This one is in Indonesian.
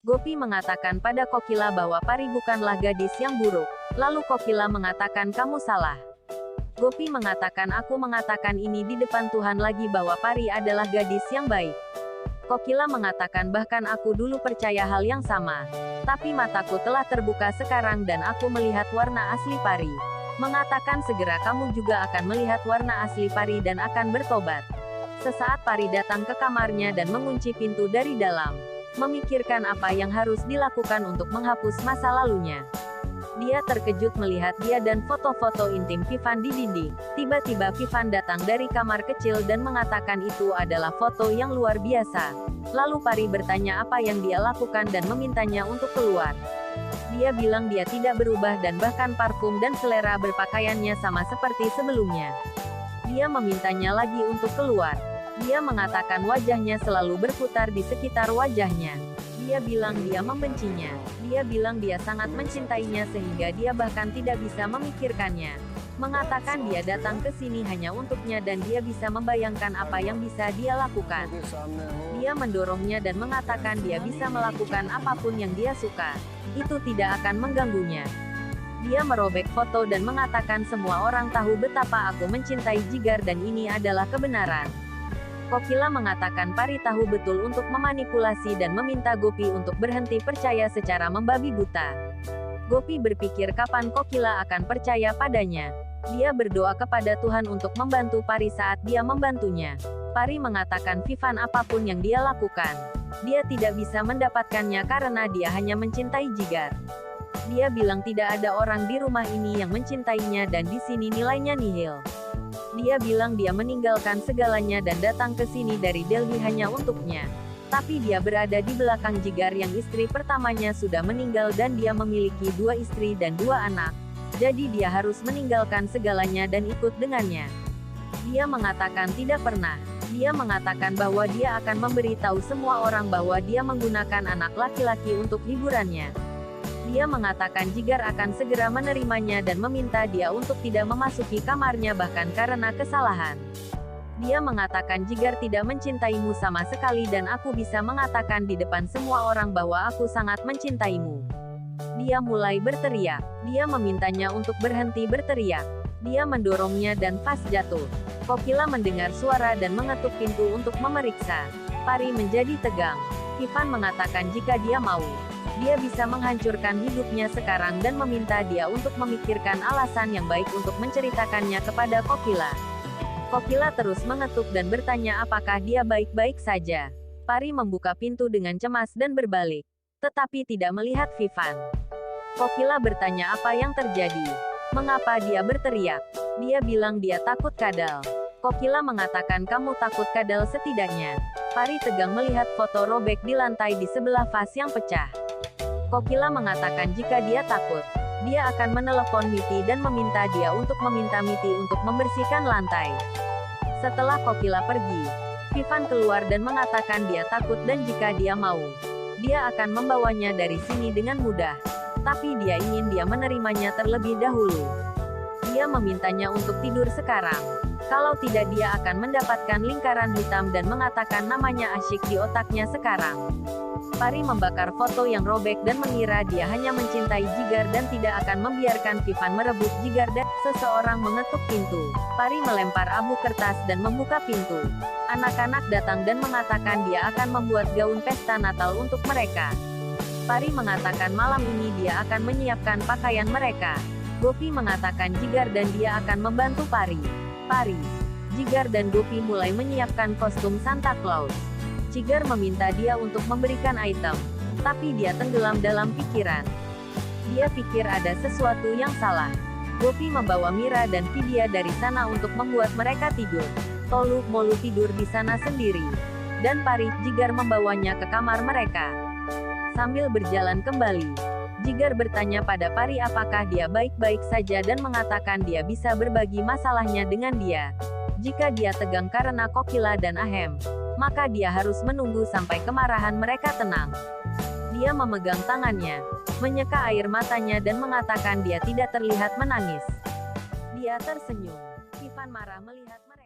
Gopi mengatakan pada Kokila bahwa Pari bukanlah gadis yang buruk. Lalu Kokila mengatakan kamu salah. Gopi mengatakan aku mengatakan ini di depan Tuhan lagi bahwa Pari adalah gadis yang baik. Kokila mengatakan bahkan aku dulu percaya hal yang sama. Tapi mataku telah terbuka sekarang dan aku melihat warna asli Pari. Mengatakan segera kamu juga akan melihat warna asli Pari dan akan bertobat. Sesaat Pari datang ke kamarnya dan mengunci pintu dari dalam. Memikirkan apa yang harus dilakukan untuk menghapus masa lalunya. Dia terkejut melihat dia dan foto-foto intim Vivan di dinding. Tiba-tiba Vivan datang dari kamar kecil dan mengatakan itu adalah foto yang luar biasa. Lalu Pari bertanya apa yang dia lakukan dan memintanya untuk keluar. Dia bilang dia tidak berubah dan bahkan parfum dan selera berpakaiannya sama seperti sebelumnya. Dia memintanya lagi untuk keluar. Dia mengatakan wajahnya selalu berputar di sekitar wajahnya. Dia bilang dia membencinya. Dia bilang dia sangat mencintainya sehingga dia bahkan tidak bisa memikirkannya. Mengatakan dia datang ke sini hanya untuknya dan dia bisa membayangkan apa yang bisa dia lakukan. Dia mendorongnya dan mengatakan dia bisa melakukan apapun yang dia suka. Itu tidak akan mengganggunya. Dia merobek foto dan mengatakan semua orang tahu betapa aku mencintai Jigar dan ini adalah kebenaran. Kokila mengatakan Pari tahu betul untuk memanipulasi dan meminta Gopi untuk berhenti percaya secara membabi buta. Gopi berpikir kapan Kokila akan percaya padanya. Dia berdoa kepada Tuhan untuk membantu Pari saat dia membantunya. Pari mengatakan Vivan apapun yang dia lakukan. Dia tidak bisa mendapatkannya karena dia hanya mencintai Jigar. Dia bilang tidak ada orang di rumah ini yang mencintainya dan di sini nilainya nihil. Dia bilang dia meninggalkan segalanya dan datang ke sini dari Delhi hanya untuknya. Tapi dia berada di belakang Jigar yang istri pertamanya sudah meninggal dan dia memiliki 2 istri dan 2 anak. Jadi dia harus meninggalkan segalanya dan ikut dengannya. Dia mengatakan tidak pernah. Dia mengatakan bahwa dia akan memberitahu semua orang bahwa dia menggunakan anak laki-laki untuk hiburannya. Dia mengatakan Jigar akan segera menerimanya dan meminta dia untuk tidak memasuki kamarnya bahkan karena kesalahan. Dia mengatakan Jigar tidak mencintaimu sama sekali dan aku bisa mengatakan di depan semua orang bahwa aku sangat mencintaimu. Dia mulai berteriak. Dia memintanya untuk berhenti berteriak. Dia mendorongnya dan pas jatuh. Kokila mendengar suara dan mengetuk pintu untuk memeriksa. Pari menjadi tegang. Vivan mengatakan jika dia mau, dia bisa menghancurkan hidupnya sekarang dan meminta dia untuk memikirkan alasan yang baik untuk menceritakannya kepada Kokila. Kokila terus mengetuk dan bertanya apakah dia baik-baik saja. Pari membuka pintu dengan cemas dan berbalik. Tetapi tidak melihat Vivan. Kokila bertanya apa yang terjadi. Mengapa dia berteriak? Dia bilang dia takut kadal. Kokila mengatakan kamu takut kadal setidaknya. Pari tegang melihat foto robek di lantai di sebelah vas yang pecah. Kokila mengatakan jika dia takut, dia akan menelepon Miti dan meminta dia untuk meminta Miti untuk membersihkan lantai. Setelah Kokila pergi, Vivan keluar dan mengatakan dia takut dan jika dia mau, dia akan membawanya dari sini dengan mudah. Tapi dia ingin dia menerimanya terlebih dahulu. Dia memintanya untuk tidur sekarang. Kalau tidak dia akan mendapatkan lingkaran hitam dan mengatakan namanya asyik di otaknya sekarang. Pari membakar foto yang robek dan mengira dia hanya mencintai Jigar dan tidak akan membiarkan Vivan merebut Jigar dan seseorang mengetuk pintu. Pari melempar abu kertas dan membuka pintu. Anak-anak datang dan mengatakan dia akan membuat gaun pesta Natal untuk mereka. Pari mengatakan malam ini dia akan menyiapkan pakaian mereka. Gopi mengatakan Jigar dan dia akan membantu Pari. Pari, Jigar dan Gopi mulai menyiapkan kostum Santa Claus. Jigar meminta dia untuk memberikan item, tapi dia tenggelam dalam pikiran. Dia pikir ada sesuatu yang salah. Gopi membawa Mira dan Vidya dari sana untuk membuat mereka tidur. Tolu Molu tidur di sana sendiri. Dan Pari, Jigar membawanya ke kamar mereka. Sambil berjalan kembali, Jigar bertanya pada Pari apakah dia baik-baik saja dan mengatakan dia bisa berbagi masalahnya dengan dia. Jika dia tegang karena Kokila dan Ahem, maka dia harus menunggu sampai kemarahan mereka tenang. Dia memegang tangannya, menyeka air matanya dan mengatakan dia tidak terlihat menangis. Dia tersenyum. Vivan marah melihat mereka.